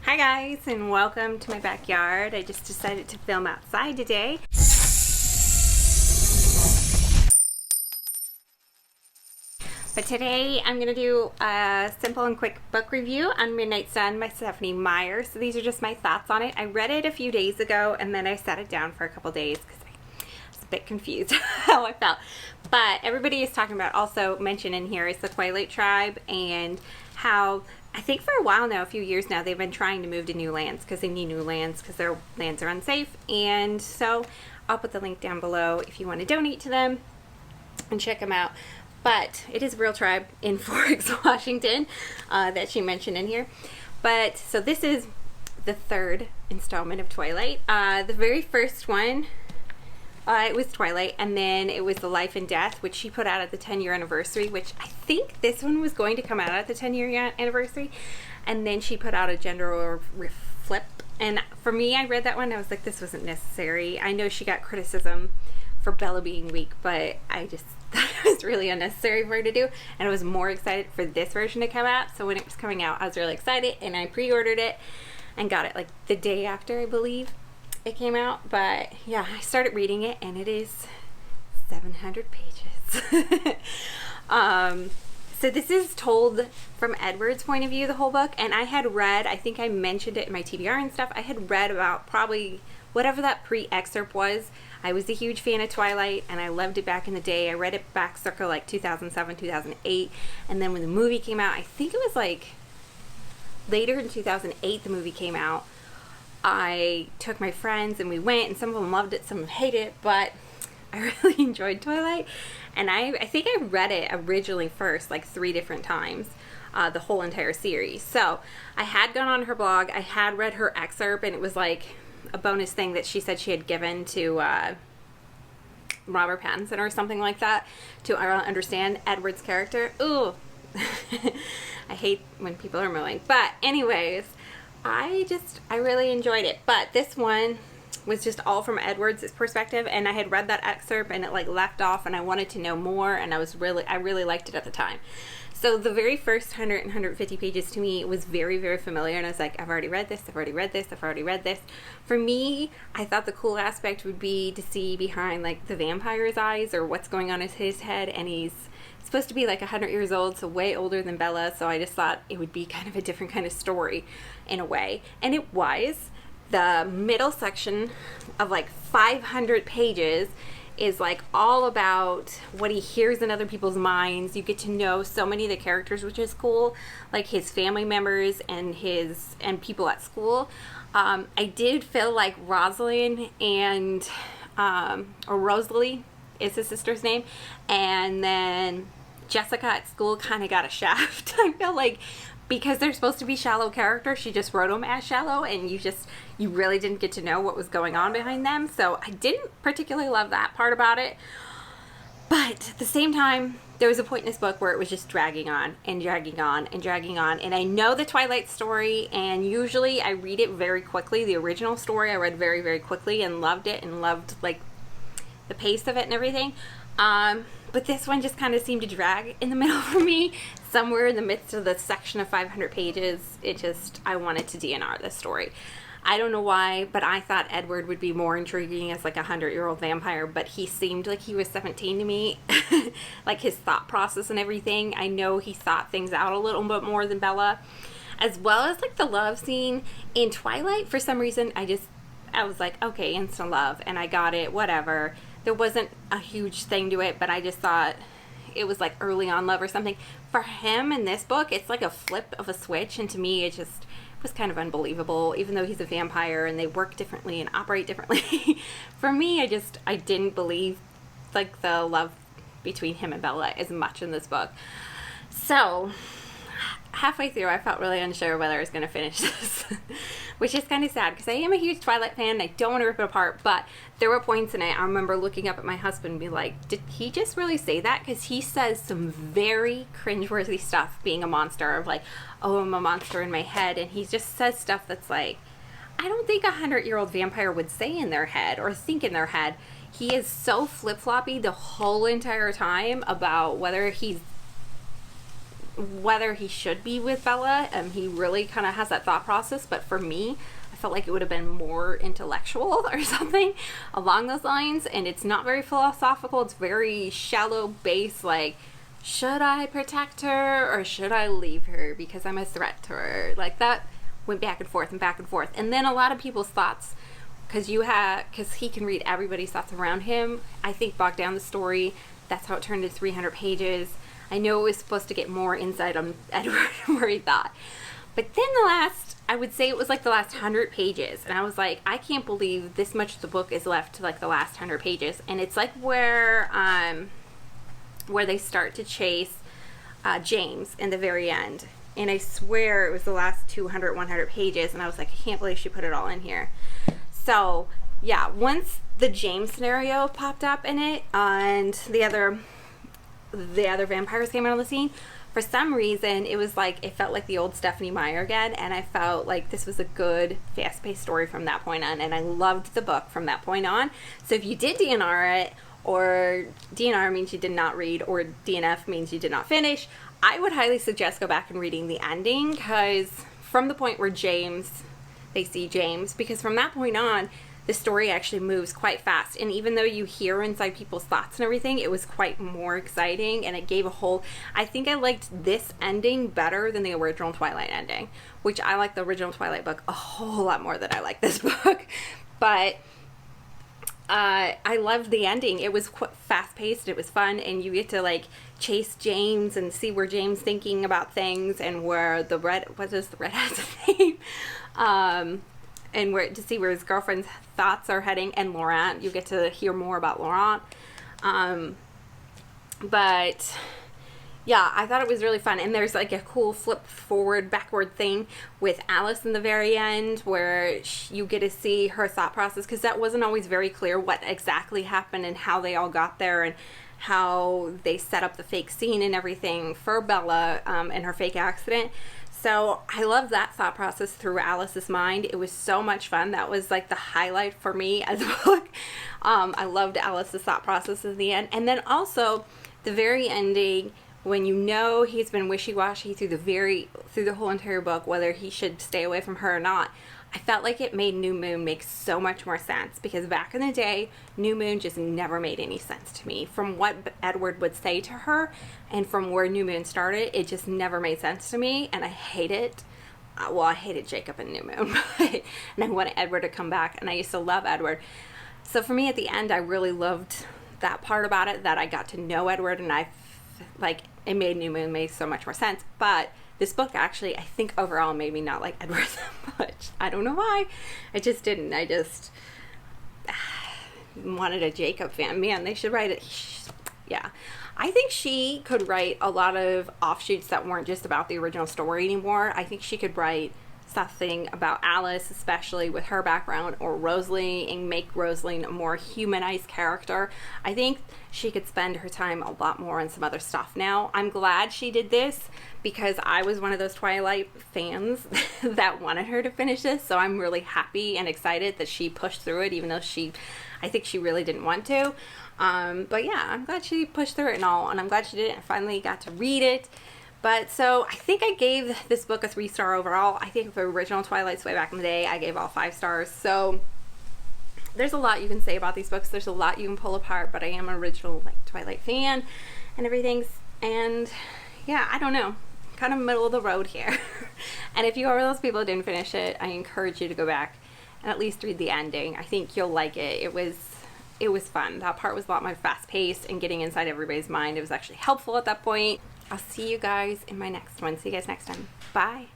Hi guys, and welcome to my backyard. I just decided to film outside today. But today I'm going to do a simple and quick book review on Midnight Sun by Stephenie Meyer. So these are just my thoughts on it. I read it a few days ago and then I sat it down for a couple days because I was a bit confused how I felt. But everybody is talking about, also mentioned in here, is the Twilight tribe and how I think for a while now, a few years now, they've been trying to move to new lands because they need new lands because their lands are unsafe. And so I'll put the link down below if you want to donate to them and check them out. But it is a real tribe in Forks, Washington, that she mentioned in here. But so this is the third installment of Twilight. The very first one, it was Twilight, and then it was The Life and Death, which she put out at the 10-year anniversary, which I think this one was going to come out at the 10-year anniversary. And then she put out a gender flip. And for me, I read that one, I was like, this wasn't necessary. I know she got criticism for Bella being weak, but I just thought it was really unnecessary for her to do, and I was more excited for this version to come out. So when it was coming out, I was really excited, and I pre-ordered it and got it like the day after, I believe it came out. But yeah, I started reading it, and it is 700 pages. So this is told from Edward's point of view, the whole book, and I had read, I think I mentioned it in my TBR and stuff, I had read about probably whatever that pre-excerpt was. I was a huge fan of Twilight, and I loved it back in the day. I read it back circa like 2007, 2008, and then when the movie came out, I think it was like later in 2008 the movie came out, I took my friends and we went, and some of them loved it, some of them hated it, but I really enjoyed Twilight. And I think I read it originally first like 3 different times, the whole entire series. So I had gone on her blog, I had read her excerpt, and it was like a bonus thing that she said she had given to Robert Pattinson or something like that to understand Edward's character. Ooh, I hate when people are mowing. But anyways, I really enjoyed it. But this one was just all from Edward's perspective, and I had read that excerpt and it like left off, and I wanted to know more, and I really liked it at the time. So the very first 100 and 150 pages to me was very, very familiar, and I was like, I've already read this, I've already read this, I've already read this. For me, I thought the cool aspect would be to see behind like the vampire's eyes, or what's going on in his head, and he's supposed to be like 100 years old, so way older than Bella, so I just thought it would be kind of a different kind of story in a way. And it was. The middle section of like 500 pages is like all about what he hears in other people's minds. You get to know so many of the characters, which is cool, like his family members and people at school. I did feel like Rosalind and or Rosalie is his sister's name, and then Jessica at school kind of got a shaft. I feel like because they're supposed to be shallow characters, she just wrote them as shallow, and you really didn't get to know what was going on behind them. So I didn't particularly love that part about it. But at the same time, there was a point in this book where it was just dragging on and dragging on and dragging on. And I know the Twilight story, and usually I read it very quickly. The original story I read very, very quickly and loved it, and loved like the pace of it and everything. But this one just kind of seemed to drag in the middle for me. Somewhere in the midst of the section of 500 pages, I wanted to DNR this story. I don't know why, but I thought Edward would be more intriguing as like a 100-year-old vampire, but he seemed like he was 17 to me. Like his thought process and everything. I know he thought things out a little bit more than Bella. As well as like the love scene in Twilight. For some reason, I was like, okay, instant love, and I got it, whatever. There wasn't a huge thing to it, but I just thought it was like early on love or something. For him in this book, it's like a flip of a switch, and to me it was kind of unbelievable, even though he's a vampire and they work differently and operate differently. For me, I didn't believe like the love between him and Bella as much in this book. So halfway through, I felt really unsure whether I was going to finish this, which is kind of sad because I am a huge Twilight fan and I don't want to rip it apart, but there were points in it I remember looking up at my husband and be like, did he just really say that? Because he says some very cringeworthy stuff, being a monster, of like, oh, I'm a monster in my head, and he just says stuff that's like, I don't think a 100-year-old vampire would say in their head or think in their head. He is so flip-floppy the whole entire time about whether he's whether he should be with Bella. He really kind of has that thought process, but for me, I felt like it would have been more intellectual or something along those lines, and it's not very philosophical. It's very shallow base, like, should I protect her or should I leave her because I'm a threat to her? Like, that went back and forth and back and forth. And then a lot of people's thoughts, because he can read everybody's thoughts around him, I think bogged down the story. That's how it turned to 300 pages. I know it was supposed to get more insight on Edward where he thought. But then I would say it was like the last 100 pages. And I was like, I can't believe this much of the book is left to like the last 100 pages. And it's like where they start to chase James in the very end. And I swear it was the last 200, 100 pages. And I was like, I can't believe she put it all in here. So, yeah, once the James scenario popped up in it and the other vampires came out on the scene, for some reason, it was like, it felt like the old Stephenie Meyer again. And I felt like this was a good, fast-paced story from that point on. And I loved the book from that point on. So if you did DNR it, or DNR means you did not read, or DNF means you did not finish, I would highly suggest go back and reading the ending, because from the point where they see James, because from that point on, the story actually moves quite fast. And even though you hear inside people's thoughts and everything, it was quite more exciting, and it gave I think I liked this ending better than the original Twilight ending, which I like the original Twilight book a whole lot more than I like this book. But I loved the ending. It was fast-paced, it was fun, and you get to like chase James and see where James thinking about things, and where what is the redhead's name? And to see where his girlfriend's thoughts are heading, and Laurent, you get to hear more about Laurent. But yeah, I thought it was really fun. And there's like a cool flip forward, backward thing with Alice in the very end, where you get to see her thought process, because that wasn't always very clear what exactly happened and how they all got there, and how they set up the fake scene and everything for Bella and her fake accident. So I love that thought process through Alice's mind. It was so much fun. That was like the highlight for me as a book. I loved Alice's thought process at the end. And then also the very ending, when you know he's been wishy-washy through the whole entire book, whether he should stay away from her or not. I felt like it made New Moon make so much more sense, because back in the day, New Moon just never made any sense to me. From what Edward would say to her and from where New Moon started, it just never made sense to me, and I hate it. Well, I hated Jacob and New Moon, and I wanted Edward to come back, and I used to love Edward. So for me at the end, I really loved that part about it, that I got to know Edward, and it made New Moon make so much more sense. But this book actually, I think overall, made me not like Edward that much. I don't know why. I just didn't. I just wanted a Jacob fan. Man, they should write it. Yeah. I think she could write a lot of offshoots that weren't just about the original story anymore. I think she could write something about Alice, especially with her background, or Rosalie, and make Rosalie a more humanized character. I think she could spend her time a lot more on some other stuff now. I'm glad she did this, because I was one of those Twilight fans that wanted her to finish this, so I'm really happy and excited that she pushed through it, even though I think she really didn't want to. But yeah, I'm glad she pushed through it and all, and I'm glad she did it and finally got to read it. But so I think I gave this book a 3-star overall. I think the original Twilight's way back in the day, I gave all 5 stars. So there's a lot you can say about these books. There's a lot you can pull apart, but I am an original Twilight fan and everything. And yeah, I don't know, kind of middle of the road here. And if you are one of those people who didn't finish it, I encourage you to go back and at least read the ending. I think you'll like it. It was fun. That part was a lot more fast-paced, and getting inside everybody's mind, it was actually helpful at that point. I'll see you guys in my next one. See you guys next time. Bye.